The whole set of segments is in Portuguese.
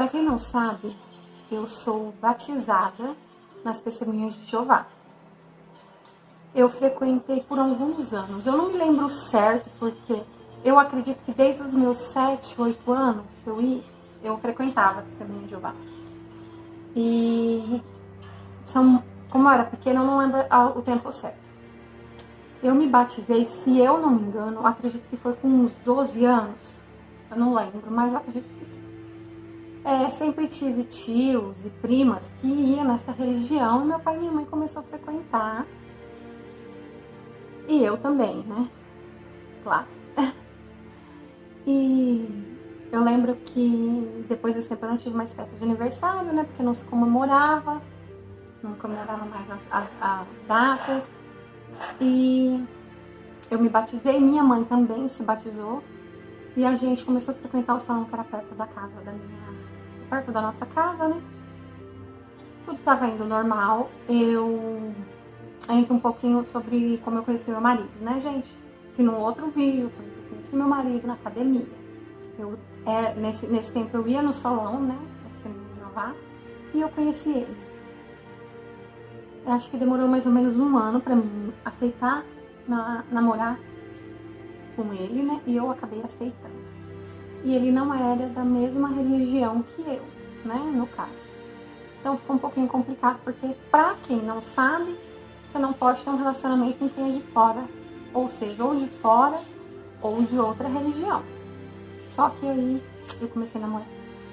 Para quem não sabe, eu sou batizada nas Testemunhas de Jeová. Eu frequentei por alguns anos. Eu não me lembro certo, porque eu acredito que desde os meus 7, 8 anos eu frequentava a Testemunha de Jeová. E como eu era pequena, eu não lembro o tempo certo. Eu me batizei, se eu não me engano, eu acredito que foi com uns 12 anos. Eu não lembro, mas eu acredito que sim. Sempre tive tios e primas que iam nessa religião e meu pai e minha mãe começou a frequentar. E eu também, né? Claro. E eu lembro que depois desse tempo eu não tive mais festa de aniversário, né? Porque não se comemorava, não comemorava mais as datas. E eu me batizei, minha mãe também se batizou. E a gente começou a frequentar o salão que era perto da nossa casa, né? Tudo estava indo normal. Eu entro um pouquinho sobre como eu conheci meu marido, né, gente? Que no outro vídeo, eu conheci meu marido na academia. Nesse tempo eu ia no salão, né? E eu conheci ele. Eu acho que demorou mais ou menos um ano pra mim aceitar namorar com ele, né? E eu acabei aceitando. E ele não era da mesma religião que eu, né? No caso. Então ficou um pouquinho complicado, porque pra quem não sabe, você não pode ter um relacionamento com quem é de fora. Ou seja, ou de fora, ou de outra religião. Só que aí eu comecei a namorar.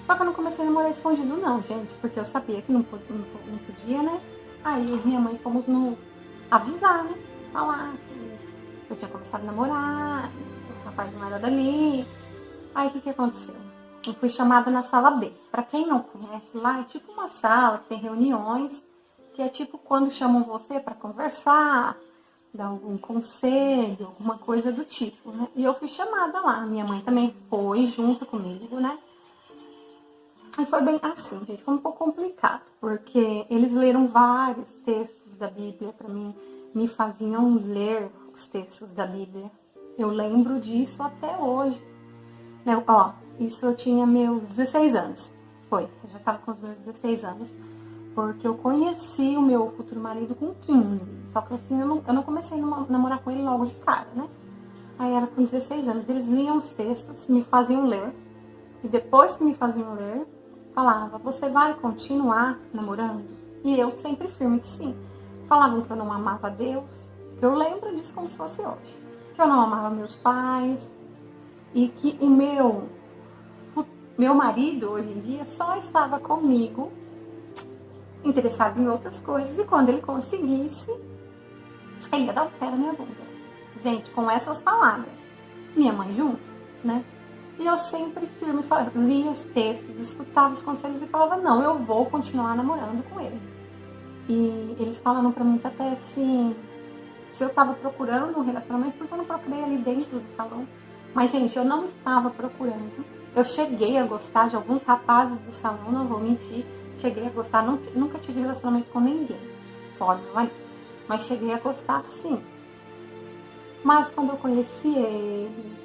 Só que eu não comecei a namorar escondido não, gente. Porque eu sabia que não podia, né? Aí minha mãe fomos avisar, né? Falar que eu tinha começado a namorar, o rapaz não era dali. Aí o que aconteceu? Eu fui chamada na sala B. Pra quem não conhece, lá é tipo uma sala que tem reuniões, que é tipo quando chamam você pra conversar, dar algum conselho, alguma coisa do tipo, né? E eu fui chamada lá. Minha mãe também foi junto comigo, né? E foi bem assim, gente. Foi um pouco complicado, porque eles leram vários textos da Bíblia pra mim, me faziam ler os textos da Bíblia. Eu lembro disso até hoje. Isso eu tinha meus 16 anos. Eu já estava com os meus 16 anos. Porque eu conheci o meu futuro marido com 15. Só que assim, eu não comecei a namorar com ele logo de cara, né? Aí era com 16 anos. Eles liam os textos, me faziam ler. E depois que me faziam ler, falava, você vai continuar namorando? E eu sempre firme que sim. Falavam que eu não amava Deus. Eu lembro disso como se fosse hoje. Que eu não amava meus pais. E que o meu marido, hoje em dia, só estava comigo, interessado em outras coisas. E quando ele conseguisse, ele ia dar o pé na minha bunda. Gente, com essas palavras. Minha mãe junto, né? E eu sempre firme, lia os textos, escutava os conselhos e falava, não, eu vou continuar namorando com ele. E eles falaram pra mim até assim, se eu tava procurando um relacionamento, porque eu não procurei ali dentro do salão. Mas, gente, eu não estava procurando. Eu cheguei a gostar de alguns rapazes do salão, não vou mentir. Cheguei a gostar, nunca tive relacionamento com ninguém. Fora, mas cheguei a gostar sim. Mas quando eu conheci ele,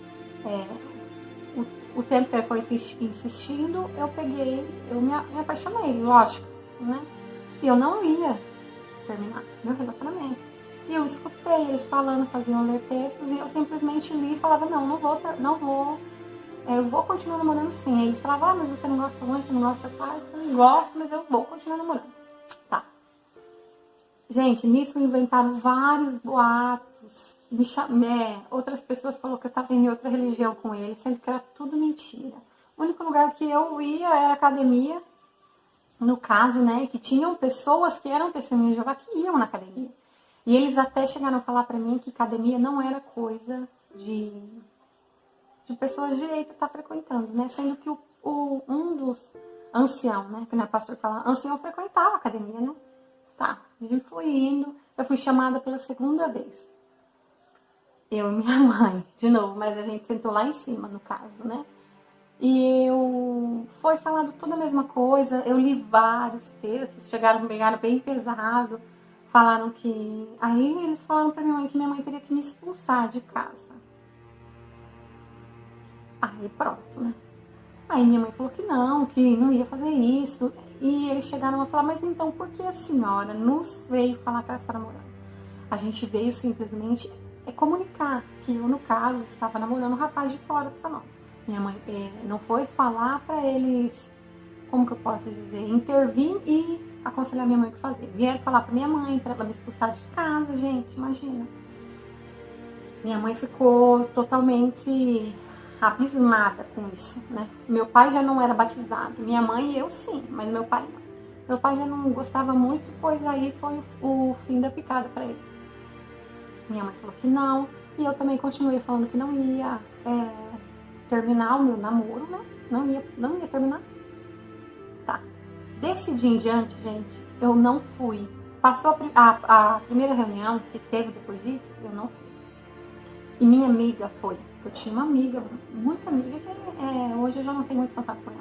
o tempo que ele foi insistindo, eu me apaixonei, lógico, né? E eu não ia terminar meu relacionamento. E eu escutei eles falando, faziam ler textos, e eu simplesmente li e falava, eu vou continuar namorando sim. Aí eles falavam, mas você não gosta muito, você não gosta de pai? Eu não gosto, mas eu vou continuar namorando. Tá. Gente, nisso inventaram vários boatos. Outras pessoas falaram que eu estava em outra religião com ele, sendo que era tudo mentira. O único lugar que eu ia era a academia, no caso, né, que tinham pessoas que eram testemunhas de Jeová que iam na academia. E eles até chegaram a falar pra mim que academia não era coisa de pessoas direitas estar frequentando, né? Sendo que um dos anciãos, né? Que não é pastor que fala, ancião frequentava a academia, né? Tá, eu fui indo, eu fui chamada pela segunda vez. Eu e minha mãe, de novo, mas a gente sentou lá em cima, no caso, né? E foi falado tudo a mesma coisa, eu li vários textos, pegaram bem pesado. Falaram que... Aí eles falaram pra minha mãe que minha mãe teria que me expulsar de casa. Aí pronto, né? Aí minha mãe falou que não ia fazer isso. E eles chegaram a falar, mas então por que a senhora nos veio falar que ela está namorando? A gente veio simplesmente comunicar que eu, no caso, estava namorando um rapaz de fora do salão. Minha mãe não foi falar para eles, como que eu posso dizer, intervir e aconselhar minha mãe o que fazer. Vieram falar para minha mãe, para ela me expulsar de casa, gente, imagina. Minha mãe ficou totalmente abismada com isso, né? Meu pai já não era batizado, minha mãe e eu sim, mas meu pai não. Meu pai já não gostava muito, pois aí foi o fim da picada para ele. Minha mãe falou que não, e eu também continuei falando que não ia terminar o meu namoro, né? Não ia terminar. Tá. Desse dia em diante, gente, eu não fui. Passou a primeira reunião que teve depois disso, eu não fui. E minha amiga foi. Eu tinha uma amiga, muita amiga, que hoje eu já não tenho muito contato com ela.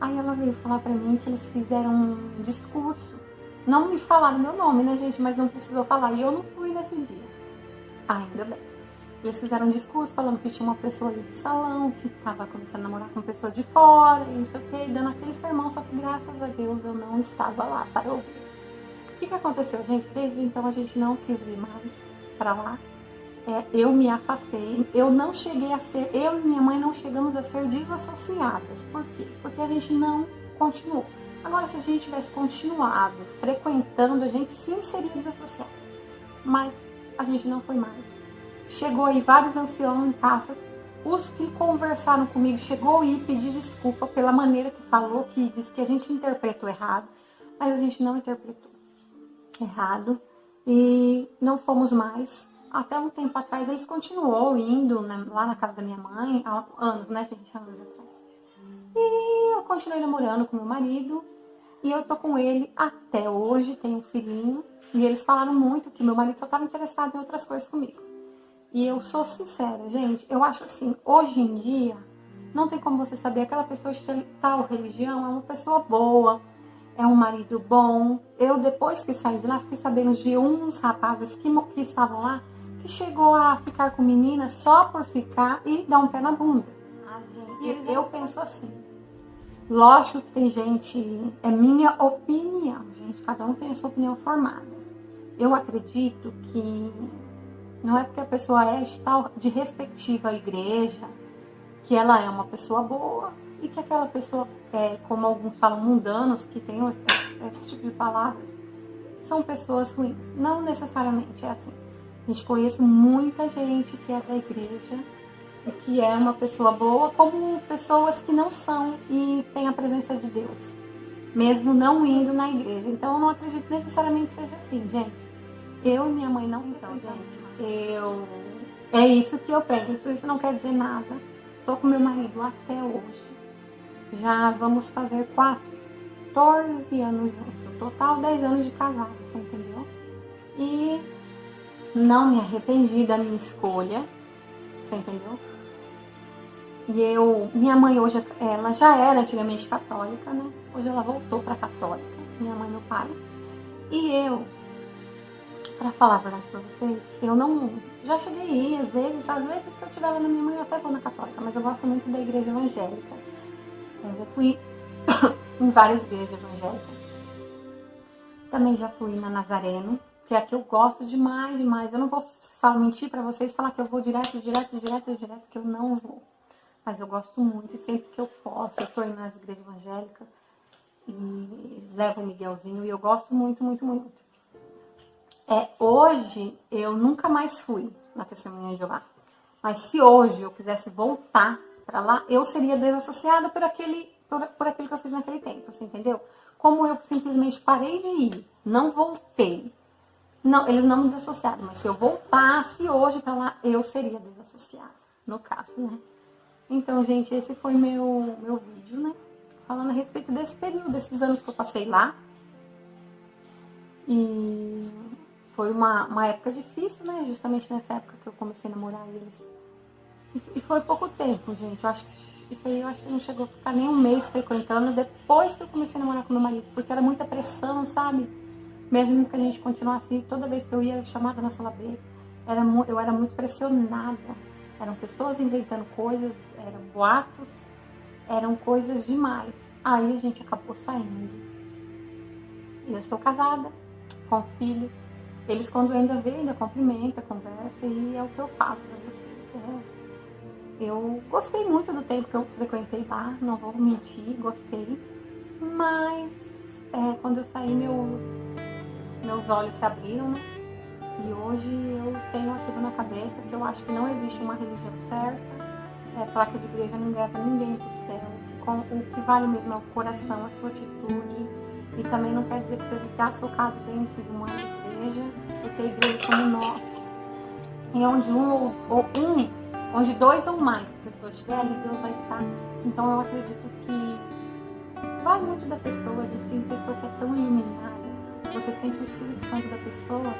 Aí ela veio falar pra mim que eles fizeram um discurso. Não me falaram meu nome, né, gente? Mas não precisou falar. E eu não fui nesse dia. Ainda bem. Eles fizeram um discurso falando que tinha uma pessoa ali do salão, que estava começando a namorar com uma pessoa de fora, e não sei o que, dando aquele sermão, só que graças a Deus eu não estava lá para ouvir. O que aconteceu, gente? Desde então a gente não quis ir mais para lá. Eu me afastei, eu e minha mãe não chegamos a ser desassociadas. Por quê? Porque a gente não continuou. Agora, se a gente tivesse continuado frequentando, a gente sim seria desassociada. Mas a gente não foi mais. Chegou aí vários anciãos em casa, os que conversaram comigo, chegou aí pedir desculpa pela maneira que falou, que disse que a gente interpretou errado, mas a gente não interpretou errado e não fomos mais. Até um tempo atrás, eles continuou indo lá na casa da minha mãe, há anos, né, gente? Anos atrás. E eu continuei namorando com meu marido, e eu tô com ele até hoje, tenho um filhinho, e eles falaram muito que meu marido só estava interessado em outras coisas comigo. E eu sou sincera, gente, eu acho assim, hoje em dia, não tem como você saber, aquela pessoa de tal religião é uma pessoa boa, é um marido bom. Eu, depois que saí de lá, fiquei sabendo de uns rapazes que estavam lá, que chegou a ficar com meninas só por ficar e dar um pé na bunda. E eu penso assim, lógico que tem gente, é minha opinião, gente, cada um tem a sua opinião formada. Eu acredito que não é porque a pessoa é de respectiva igreja, que ela é uma pessoa boa, e que aquela pessoa, como alguns falam, mundanos, que tem esse tipo de palavras, são pessoas ruins. Não necessariamente é assim. A gente conhece muita gente que é da igreja e que é uma pessoa boa, como pessoas que não são e têm a presença de Deus, mesmo não indo na igreja. Então eu não acredito necessariamente que seja assim, gente. Eu e minha mãe não, então, gente. É isso que eu penso. Isso não quer dizer nada. Tô com meu marido até hoje. Já vamos fazer 14 anos juntos. Total 10 anos de casado, você entendeu? E não me arrependi da minha escolha, você entendeu? E minha mãe hoje, ela já era antigamente católica, né? Hoje ela voltou para católica, minha mãe e meu pai. E eu, para falar a verdade para vocês, eu não, já cheguei aí, às vezes se eu estiver lá na minha mãe, eu até vou na católica, mas eu gosto muito da igreja evangélica. Eu já fui em várias igrejas evangélicas. Também já fui na Nazareno, que é a que eu gosto demais, demais. Eu não vou mentir para vocês, falar que eu vou direto, que eu não vou. Mas eu gosto muito e sempre que eu posso, eu tô indo nas igrejas evangélicas e levo o Miguelzinho e eu gosto muito, muito, muito. Hoje eu nunca mais fui na Testemunha de Jeová. Mas se hoje eu quisesse voltar para lá, eu seria desassociada por aquilo que eu fiz naquele tempo, você entendeu? Como eu simplesmente parei de ir, não voltei. Não, eles não me desassociaram, mas se eu voltasse hoje para lá, eu seria desassociada, no caso, né? Então, gente, esse foi meu vídeo, né? Falando a respeito desse período, desses anos que eu passei lá. E foi uma época difícil, né? Justamente nessa época que eu comecei a namorar eles. E foi pouco tempo, gente. Eu acho que não chegou a ficar nem um mês frequentando depois que eu comecei a namorar com meu marido. Porque era muita pressão, sabe? Mesmo que a gente continuasse, toda vez que eu ia chamada na sala B, eu era muito pressionada. Eram pessoas inventando coisas, eram boatos. eram coisas demais. Aí a gente acabou saindo. Eu estou casada, com filho. Eles, quando ainda vêm, ainda cumprimenta, conversa, e é o que eu falo pra vocês. Eu gostei muito do tempo que eu frequentei lá, não vou mentir, gostei. Mas quando eu saí, meus olhos se abriram, né? E hoje eu tenho aquilo na cabeça que eu acho que não existe uma religião certa. Placa de igreja não leva ninguém pro céu. O que vale mesmo é o coração, a sua atitude. E também não quer dizer que você ficar socado dentro de uma igreja, porque a igreja somos nós. E onde dois ou mais pessoas estiverem, Deus vai estar. Então eu acredito que vai muito da pessoa. A gente tem pessoa que é tão iluminada, você sente o Espírito Santo da pessoa,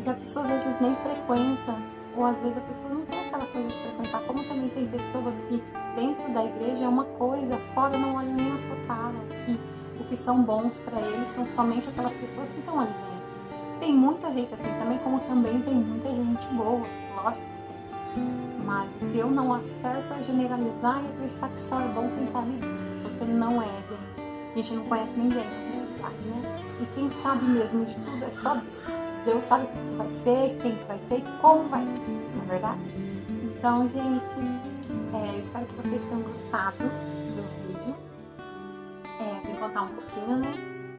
e a pessoa às vezes nem frequenta, ou às vezes a pessoa não tem aquela coisa de frequentar. Como também tem pessoas que dentro da igreja é uma coisa, fora não olham nem na sua cara, que o que são bons para eles são somente aquelas pessoas que estão ali dentro. Tem muita gente assim também, como também tem muita gente boa, lógico. Mas o que eu não acho certo é generalizar e acreditar que só é bom quem tá ali dentro, porque não é, gente. A gente não conhece ninguém, na verdade, né? E quem sabe mesmo de tudo é só Deus. Deus sabe o que vai ser, quem vai ser e como vai ser, não é verdade? Então, gente, eu espero que vocês tenham gostado do vídeo. Vim contar um pouquinho, né?